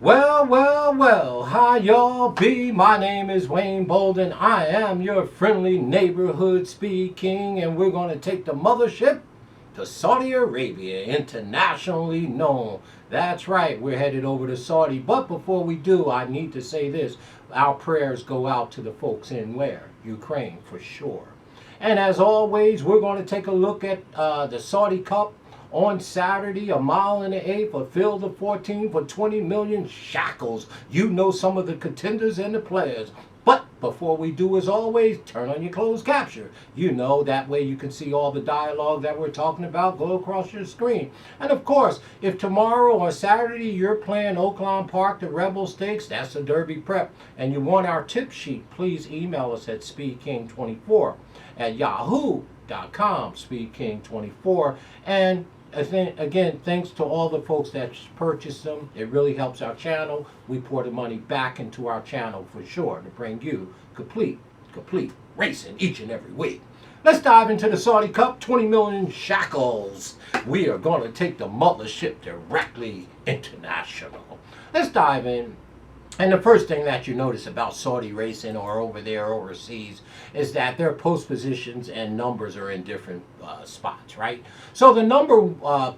Well, well, well, how y'all be? My name is Wayne Bolden. I am your friendly neighborhood speed king, and we're going to take the mothership to Saudi Arabia, internationally known. That's right, we're headed over to Saudi. But before we do, I need to say this. Our prayers go out to the folks in where? Ukraine, for sure. And as always, we're going to take a look at the Saudi Cup on Saturday, a mile and an eighth, a field of 14 for 20 million shekels. You know some of the contenders and the players. But before we do, as always, turn on your closed capture. You know, that way you can see all the dialogue that we're talking about go across your screen. And of course, if tomorrow or Saturday you're playing Oaklawn Park, the Rebel Stakes, that's a Derby prep, and you want our tip sheet, please email us at speedking24 at yahoo.com, speedking24. And again, thanks to all the folks that purchased them. It really helps our channel. We pour the money back into our channel for sure to bring you complete racing each and every week. Let's dive into the Saudi Cup, 20 million shekels. We are going to take the mothership directly international. Let's dive in. And the first thing that you notice about Saudi racing or over there overseas is that their post positions and numbers are in different spots, right? So the number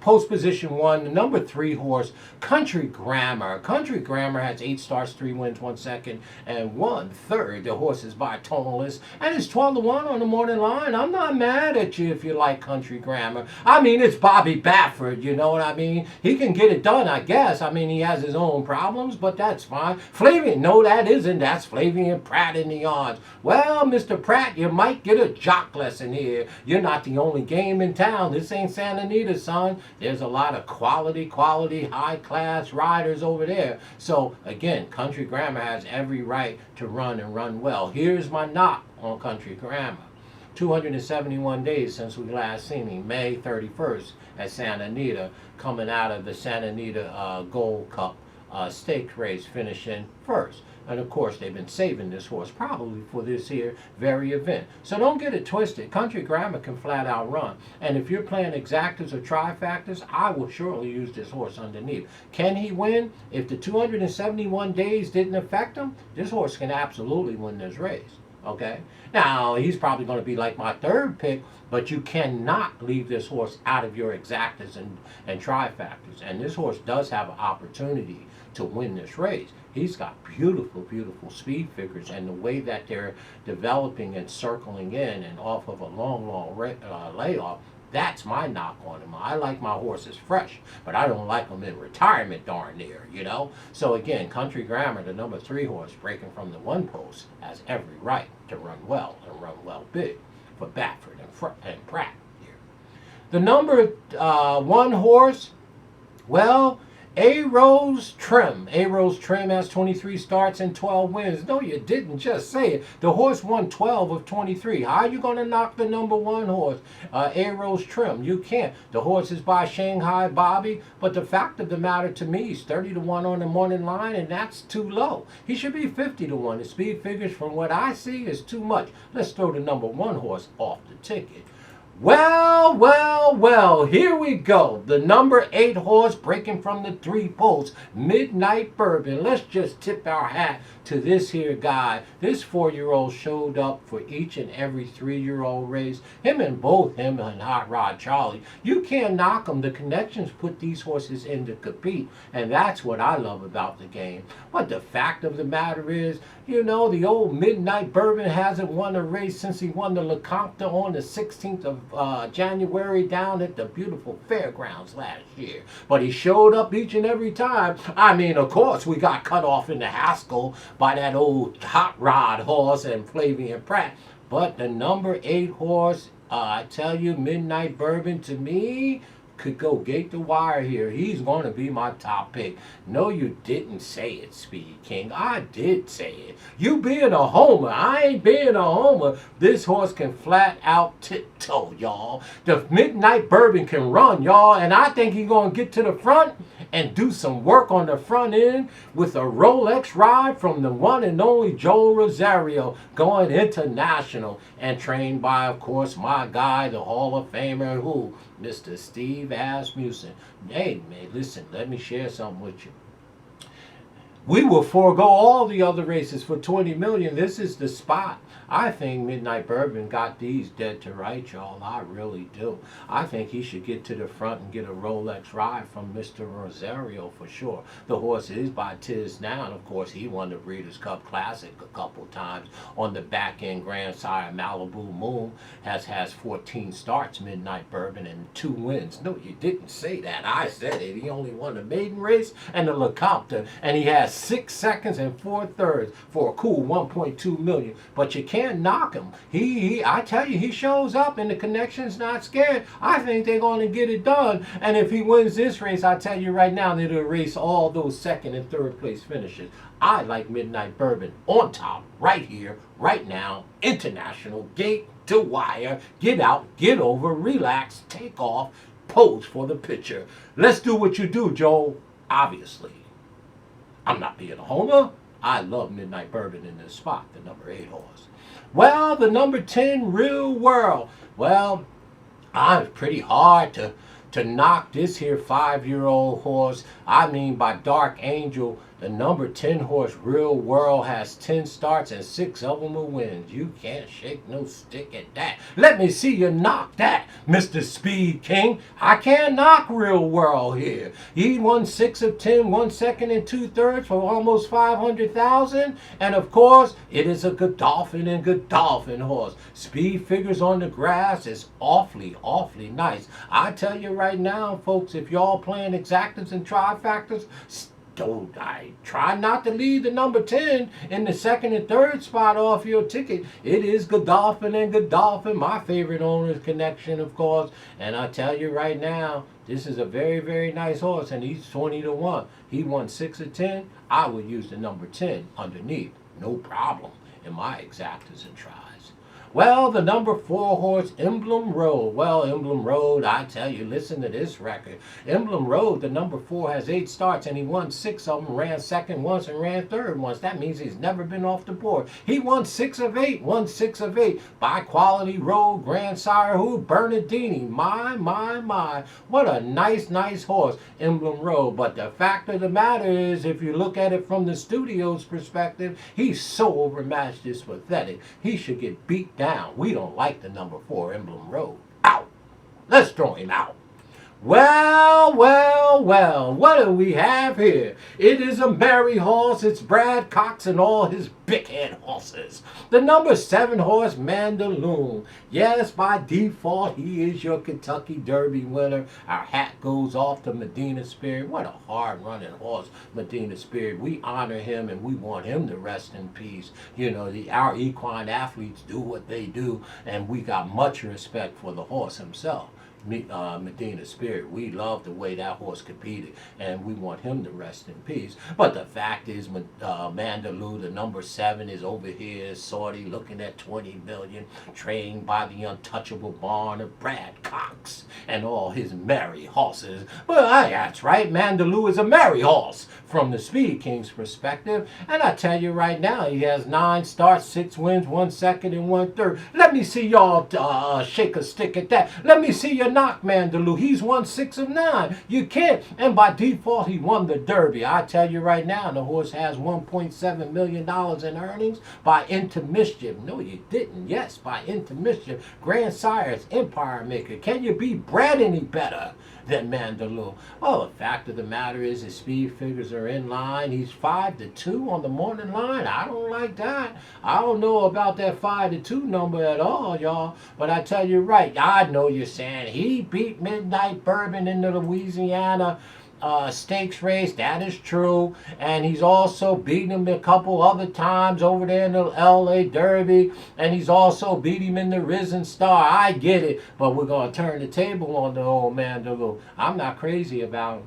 post position one, the number 3 horse, Country Grammar. Country Grammar has 8 starts, 3 wins, 1 second, and 1/3. The horse is by Tonalist, and it's 12-1 on the morning line. I'm not mad at you if you like Country Grammar. I mean, it's Bobby Baffert, you know what I mean? He can get it done, I guess. I mean, he has his own problems, but that's fine. Flavian, no, that isn't. That's Flavian Pratt in the odds. Well, Mr. Pratt, you might get a jock lesson here. You're not the only game in town. This ain't Santa Anita, son. There's a lot of quality, high-class riders over there. So, again, Country Grammar has every right to run and run well. Here's my knock on Country Grammar. 271 days since we last seen him, May 31st at Santa Anita, coming out of the Santa Anita Gold Cup stake race, finishing first. And of course, they've been saving this horse probably for this here very event. So don't get it twisted. Country Grammar can flat out run. And if you're playing exactas or trifactors, I will surely use this horse underneath. Can he win? If the 271 days didn't affect him, this horse can absolutely win this race. Okay? Now, he's probably going to be like my third pick, but you cannot leave this horse out of your exactas and trifactors. And this horse does have an opportunity to win this race. He's got beautiful speed figures, and the way that they're developing and circling in and off of a long layoff, that's my knock on him. I like my horses fresh, but I don't like them in retirement darn near, you know? So again, Country Grammar, the number 3 horse, breaking from the one post, has every right to run well and run well big for Baffert and Pratt here. The number 1 horse, well, A-Rose Trim. A-Rose Trim has 23 starts and 12 wins. No, you didn't just say it. The horse won 12 of 23. How are you going to knock the number 1 horse, A-Rose Trim? You can't. The horse is by Shanghai Bobby, but the fact of the matter to me, he's 30-1 on the morning line, and that's too low. He should be 50-1. The speed figures, from what I see, is too much. Let's throw the number 1 horse off the ticket. Well, here we go. The number 8 horse breaking from the 3 posts, Midnight Bourbon. Let's just tip our hat to this here guy. This 4-year-old showed up for each and every 3-year-old race. Him and Hot Rod Charlie. You can't knock them. The connections put these horses in to compete, and that's what I love about the game. But the fact of the matter is, you know, the old Midnight Bourbon hasn't won a race since he won the Lecompte on the 16th of January down at the beautiful fairgrounds last year. But he showed up each and every time. I mean, of course, we got cut off in the Haskell by that old Hot Rod horse and Flavian Pratt. But the number 8 horse, I tell you, Midnight Bourbon, to me, could go gate the wire here. He's going to be my top pick. No, you didn't say it, Speed King. I did say it. You being a homer. I ain't being a homer. This horse can flat out tiptoe, y'all. The Midnight Bourbon can run, y'all, and I think he's going to get to the front and do some work on the front end with a Rolex ride from the one and only Joel Rosario, going international, and trained by, of course, my guy, the Hall of Famer, who? Mr. Steve Asmussen. Hey, man, listen, let me share something with you. We will forego all the other races for 20 million. This is the spot. I think Midnight Bourbon got these dead to rights, y'all. I really do. I think he should get to the front and get a Rolex ride from Mr. Rosario for sure. The horse is by Tiz now, and of course he won the Breeders' Cup Classic a couple times on the back end. Grandsire Malibu Moon has 14 starts, Midnight Bourbon, and 2 wins. No, you didn't say that. I said it. He only won the maiden race and the LeCompte, and he has 6 seconds and 4/3 for a cool 1.2 million. But you can't knock him. I tell you, he shows up and the connection's not scared. I think they're going to get it done. And if he wins this race, I tell you right now, it'll erase all those 2nd and 3rd place finishes. I like Midnight Bourbon on top, right here, right now. International, gate to wire. Get out, get over, relax, take off, pose for the picture. Let's do what you do, Joel. Obviously, I'm not being a homer. I love Midnight Bourbon in this spot, the number 8 horse. Well, the number 10, Real World. Well, I'm pretty hard to knock this here 5-year-old horse. I mean, by Dark Angel, the number 10 horse, Real World, has 10 starts and 6 of them are wins. You can't shake no stick at that. Let me see you knock that, Mr. Speed King. I can't knock Real World here. He won 6 of 10, 1 second and 2/3 for almost 500,000. And of course, it is a Godolphin and Godolphin horse. Speed figures on the grass is awfully, awfully nice. I tell you right now, folks, if y'all playing exactas and trifactors, don't try not to leave the number 10 in the 2nd and 3rd spot off your ticket. It is Godolphin and Godolphin, my favorite owner's connection, of course. And I tell you right now, this is a very, very nice horse, and he's 20-1. He won 6 of 10. I would use the number 10 underneath, no problem, in my exactas and tries. Well, the number 4 horse, Emblem Road. Well, Emblem Road, I tell you, listen to this record. Emblem Road, the number 4, has 8 starts, and he won 6 of them, ran 2nd once and ran 3rd once. That means he's never been off the board. He won 6 of 8, won 6 of 8. By Quality Road, Grandsire who? Bernardini. My. What a nice, nice horse, Emblem Road. But the fact of the matter is, if you look at it from the studio's perspective, he's so overmatched, it's pathetic. He should get beat down. We don't like the number 4, Emblem Road. Out. Let's throw him out. Well, what do we have here? It is a merry horse. It's Brad Cox and all his big head horses. The number 7 horse, Mandaloon. Yes, by default, he is your Kentucky Derby winner. Our hat goes off to Medina Spirit. What a hard-running horse, Medina Spirit. We honor him, and we want him to rest in peace. You know, our equine athletes do what they do, and we got much respect for the horse himself. Medina Spirit. We love the way that horse competed, and we want him to rest in peace. But the fact is, Mandaloo, the number 7, is over here, Saudi, looking at 20 million, trained by the untouchable barn of Brad Cox and all his merry horses. Well, that's right, Mandaloo is a merry horse from the Speed King's perspective, and I tell you right now, he has 9 starts, 6 wins, 1 second and 1/3. Let me see y'all shake a stick at that. Let me see you knock Mandaloo. He's won 6 of 9. You can't. And by default, he won the Derby. I tell you right now, the horse has $1.7 million in earnings by Into Mischief. No, you didn't. Yes, by Into Mischief. Grandsire's Empire Maker. Can you be bred any better than Mandaloo? Well, the fact of the matter is his speed figures are in line. He's 5-2 on the morning line. I don't like that. I don't know about that 5-2 number at all, y'all. But I tell you right, I know you're saying he beat Midnight Bourbon in the Louisiana stakes race. That is true. And he's also beaten him a couple other times over there in the LA Derby. And he's also beat him in the Risen Star. I get it. But we're going to turn the table on the old Mandaloo. I'm not crazy about him.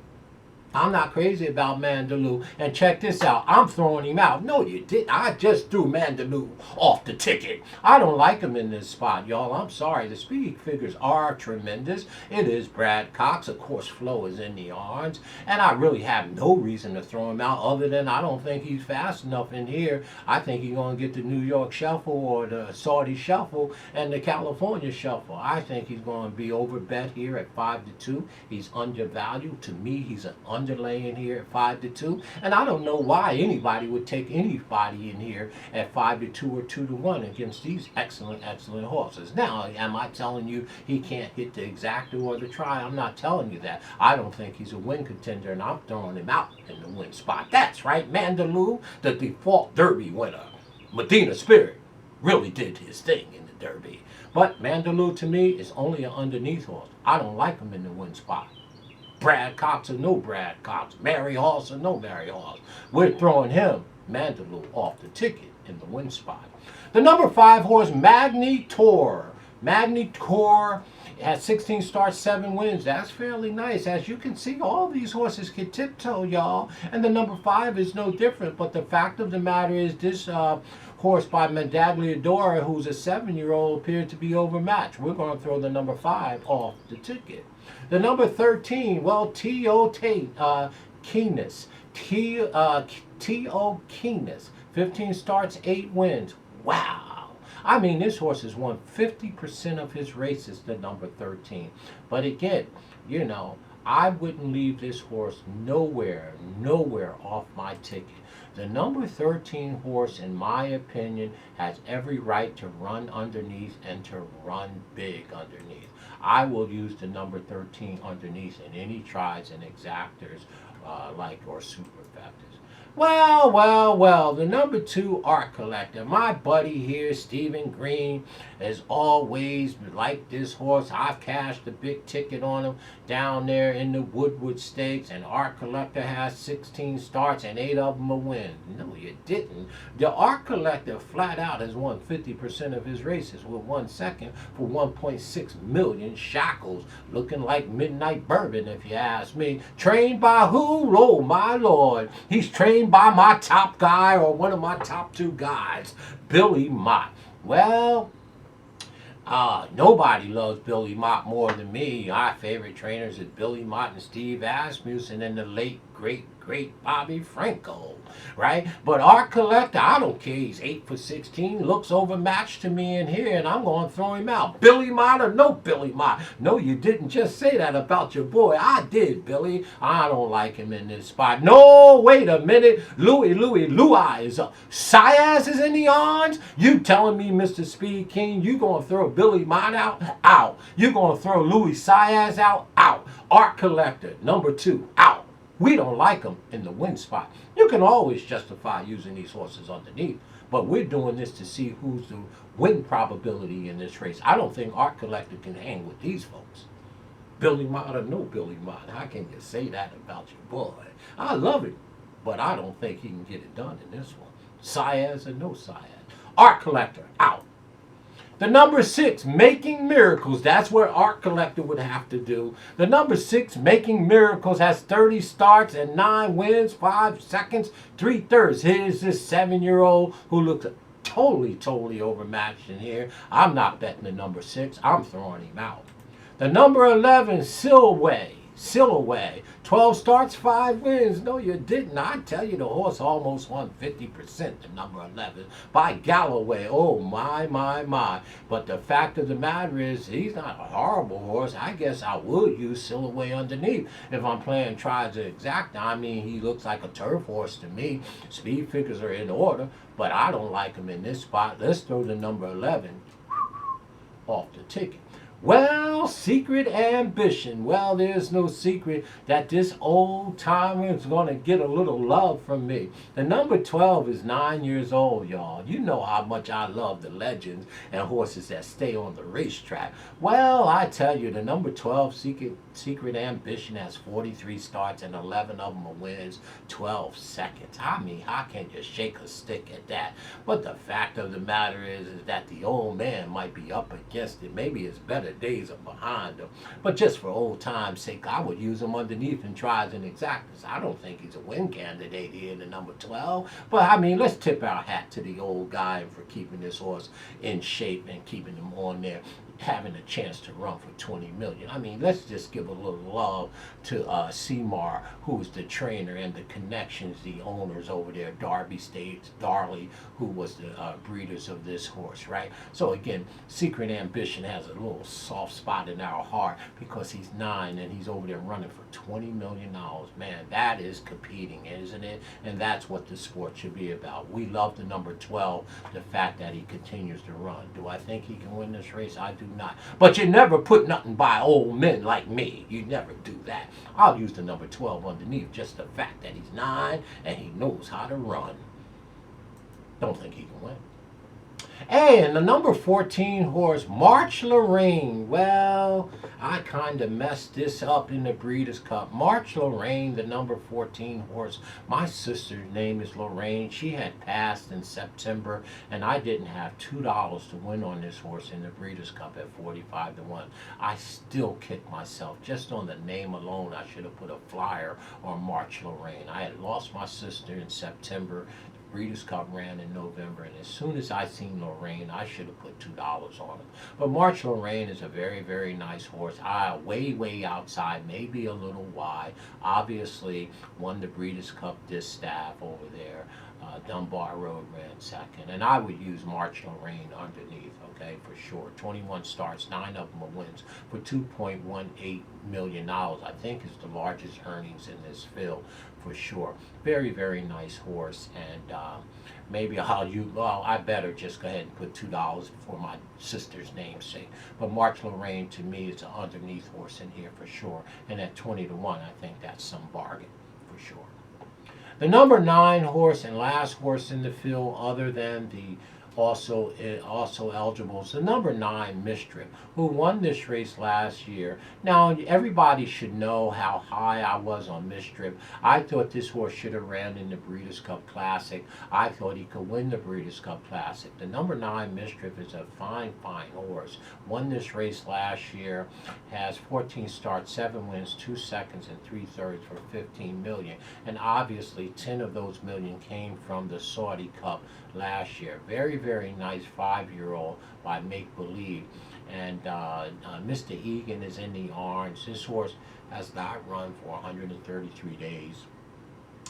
I'm not crazy about Mandaloo. And check this out. I'm throwing him out. No, you didn't. I just threw Mandaloo off the ticket. I don't like him in this spot, y'all. I'm sorry. The speed figures are tremendous. It is Brad Cox. Of course, Flo is in the orange. And I really have no reason to throw him out other than I don't think he's fast enough in here. I think he's going to get the New York Shuffle or the Saudi Shuffle and the California Shuffle. I think he's going to be overbet here at 5-2. He's undervalued. To me, he's an underlay in here at 5-2. And I don't know why anybody would take anybody in here at 5-2 or 2-1 against these excellent, excellent horses. Now, am I telling you he can't hit the exacta or the try? I'm not telling you that. I don't think he's a win contender, and I'm throwing him out in the win spot. That's right, Mandaloo, the default Derby winner. Medina Spirit really did his thing in the Derby. But Mandaloo, to me, is only an underneath horse. I don't like him in the win spot. Brad Cox or no Brad Cox, Mary Horse or no Mary Horse. We're throwing him, Mandaloo, off the ticket in the win spot. The number 5 horse, Magnitor. Magnitor has 16 starts, 7 wins. That's fairly nice. As you can see, all these horses can tiptoe, y'all. And the number 5 is no different. But the fact of the matter is this horse by Medagliadora, who's a 7-year-old, appeared to be overmatched. We're going to throw the number 5 off the ticket. The number 13, well, T.O. Keenis. T.O. Keenis. 15 starts, 8 wins. Wow. I mean, this horse has won 50% of his races, the number 13. But again, you know, I wouldn't leave this horse nowhere off my ticket. The number 13 horse, in my opinion, has every right to run underneath and to run big underneath. I will use the number 13 underneath in any tries and exactors or superfectors. Well, the number 2 art collector, my buddy here, Stephen Green, has always liked this horse. I've cashed a big ticket on him down there in the Woodward Stakes, and art collector has 16 starts and 8 of them a win. No, you didn't. The art collector flat out has won 50% of his races with 1 second for 1.6 million shackles, looking like midnight bourbon if you ask me. Trained by who? Oh my lord, he's trained by my top guy, or one of my top 2 guys, Billy Mott. Well, nobody loves Billy Mott more than me. My favorite trainers is Billy Mott and Steve Asmussen, and the late, great Bobby Franco, right? But art collector, I don't care. He's 8 for 16, looks overmatched to me in here, and I'm going to throw him out. Billy Mott or no Billy Mott? No, you didn't just say that about your boy. I did, Billy. I don't like him in this spot. No, wait a minute. Louis is up. Siaz is in the odds? You telling me, Mr. Speed King, you going to throw Billy Mott out? Out. You going to throw Louis Siaz out? Out. Art collector, number 2, out. We don't like them in the win spot. You can always justify using these horses underneath, but we're doing this to see who's the win probability in this race. I don't think Art Collector can hang with these folks. Billy Mott or no Billy Mott, how can you say that about your boy? I love him, but I don't think he can get it done in this one. Siaz or no Siaz. Art Collector, out. The number 6, Making Miracles. That's where Art Collector would have to do. The number 6, Making Miracles, has 30 starts and 9 wins, 5 seconds, 3/3. Here's this 7-year-old who looks totally overmatched in here. I'm not betting the number 6. I'm throwing him out. The number 11, Silway. 12 starts, 5 wins. No, you didn't. I tell you, the horse almost won 50%, the number 11, by Galloway. Oh, my. But the fact of the matter is, he's not a horrible horse. I guess I would use Silway underneath if I'm playing tries to exact. I mean, he looks like a turf horse to me. Speed figures are in order, but I don't like him in this spot. Let's throw the number 11 off the ticket. Well, Secret Ambition. Well, there's no secret that this old timer is going to get a little love from me. The number 12 is 9 years old, y'all. You know how much I love the legends and horses that stay on the racetrack. Well, I tell you, the number 12, Secret Ambition, has 43 starts and 11 of them are wins, 12 seconds. I mean, how can you shake a stick at that? But the fact of the matter is that the old man might be up against it. Maybe it's better days are behind him. But just for old time's sake, I would use him underneath in tries and exactas. I don't think he's a win candidate here in the number 12. But I mean, let's tip our hat to the old guy for keeping this horse in shape and keeping him on there having a chance to run for 20 million. I mean, let's just give a little love to Seymour, who's the trainer, and the connections, the owners over there, Darby States, Darley, who was the breeders of this horse, right? So again, Secret Ambition has a little soft spot in our heart because he's 9 and he's over there running for $20 million. Man, that is competing, isn't it? And that's what the sport should be about. We love the number 12, the fact that he continues to run. Do I think he can win this race? I do not. But you never put nothing by old men like me. You never do that. I'll use the number 12 underneath, just the fact that he's 9 and he knows how to run. Don't think he can win. And the number 14 horse, March Lorraine. Well, I kind of messed this up in the Breeders' Cup. March Lorraine, the number 14 horse. My sister's name is Lorraine. She had passed in September, and I didn't have $2 to win on this horse in the Breeders' Cup at 45 to 1. I still kick myself. Just on the name alone, I should have put a flyer on March Lorraine. I had lost my sister in September. Breeders' Cup ran in November, and as soon as I seen Lorraine, I should have put $2 on him. But March Lorraine is a very, very nice horse. Way outside, maybe a little wide. Obviously, won the Breeders' Cup distaff over there. Dunbar Road ran second, and I would use March Lorraine underneath, okay, for sure. 21 starts, 9 of them are wins for $2.18 million. I think is the largest earnings in this field for sure. Very, very nice horse, and maybe I better just go ahead and put $2 for my sister's namesake. But March Lorraine to me is an underneath horse in here for sure, and at 20 to 1, I think that's some bargain for sure. The number 9 horse and last horse in the field, other than the also eligible, is the number 9 Mistrip, who won this race last year. Now, everybody should know how high I was on Mistrip. I thought this horse should have ran in the Breeders' Cup Classic. I thought he could win the Breeders' Cup Classic. The number 9 Mistrip is a fine horse. Won this race last year, has 14 starts, 7 wins, 2 seconds, and 3/3 for $15 million. And obviously, 10 of those million came from the Saudi Cup last year. Very, very nice 5-year-old by Make Believe. And Mr. Egan is in the orange. This horse has not run for 133 days.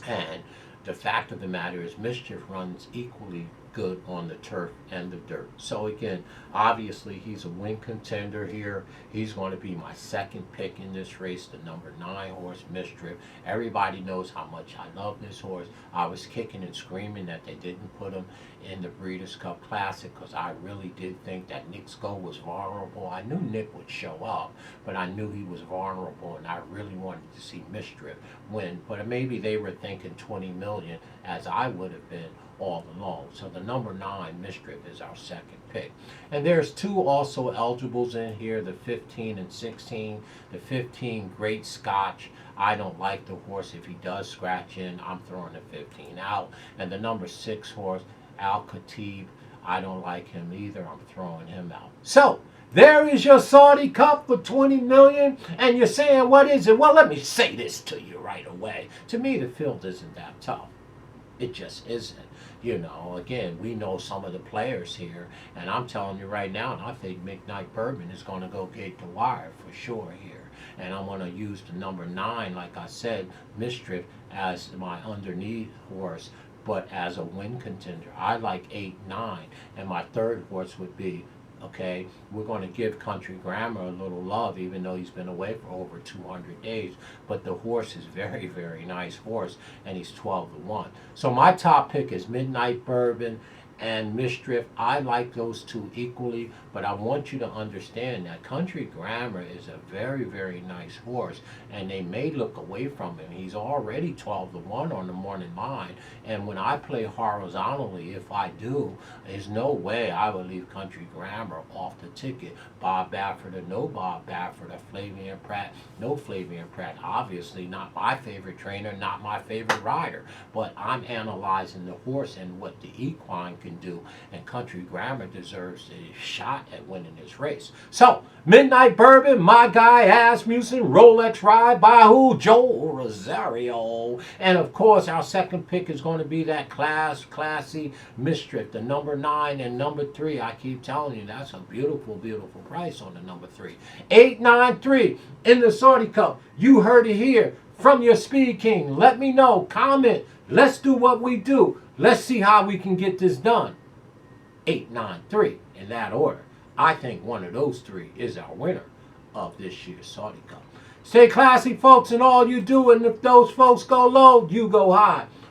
And the fact of the matter is, Mischief runs equally good on the turf and the dirt. So again, obviously he's a win contender here. He's going to be my second pick in this race, the number 9 horse, Mistrip. Everybody knows how much I love this horse. I was kicking and screaming that they didn't put him in the Breeders' Cup Classic because I really did think that Nick Sko was vulnerable. I knew Nick would show up, but I knew he was vulnerable, and I really wanted to see Mistrip win. But maybe they were thinking 20 million, as I would have been all along. So the number 9 Mistrip is our second pick. And there's 2 also eligibles in here, the 15 and 16. The 15, Great Scotch. I don't like the horse. If he does scratch in, I'm throwing the 15 out. And the number 6 horse, Al Khatib, I don't like him either. I'm throwing him out. So there is your Saudi Cup for 20 million. And you're saying, what is it? Well, let me say this to you right away. To me, the field isn't that tough. It just isn't. You know, again, we know some of the players here, and I'm telling you right now, and I think Midnight Bourbon is going to go gate to wire for sure here. And I'm going to use the number 9, like I said, Mistrip, as my underneath horse, but as a win contender. I like 8, 9, and my third horse would be, okay, we're going to give Country Grammar a little love, even though he's been away for over 200 days. But the horse is very, very nice horse, and he's 12 to 1. So my top pick is Midnight Bourbon and Mistrip. I like those 2 equally, but I want you to understand that Country Grammar is a very, very nice horse, and they may look away from him. He's already 12 to 1 on the morning line, and when I play horizontally, if I do, there's no way I would leave Country Grammar off the ticket. Bob Baffert or no Bob Baffert, or Flavian Pratt, no Flavian Pratt. Obviously not my favorite trainer, not my favorite rider, but I'm analyzing the horse and what the equine can can do. And Country Grammar deserves a shot at winning this race. So, Midnight Bourbon, My Guy, Asmussen, Rolex Ride by who? Joel Rosario. And of course, our second pick is going to be that classy Mistress, the number 9 and number 3. I keep telling you, that's a beautiful, beautiful price on the number 3. 893 in the Saudi Cup. You heard it here from your Speed King. Let me know. Comment. Let's do what we do. Let's see how we can get this done. 893 in that order. I think one of those 3 is our winner of this year's Saudi Cup. Stay classy, folks, and all you do. And if those folks go low, you go high.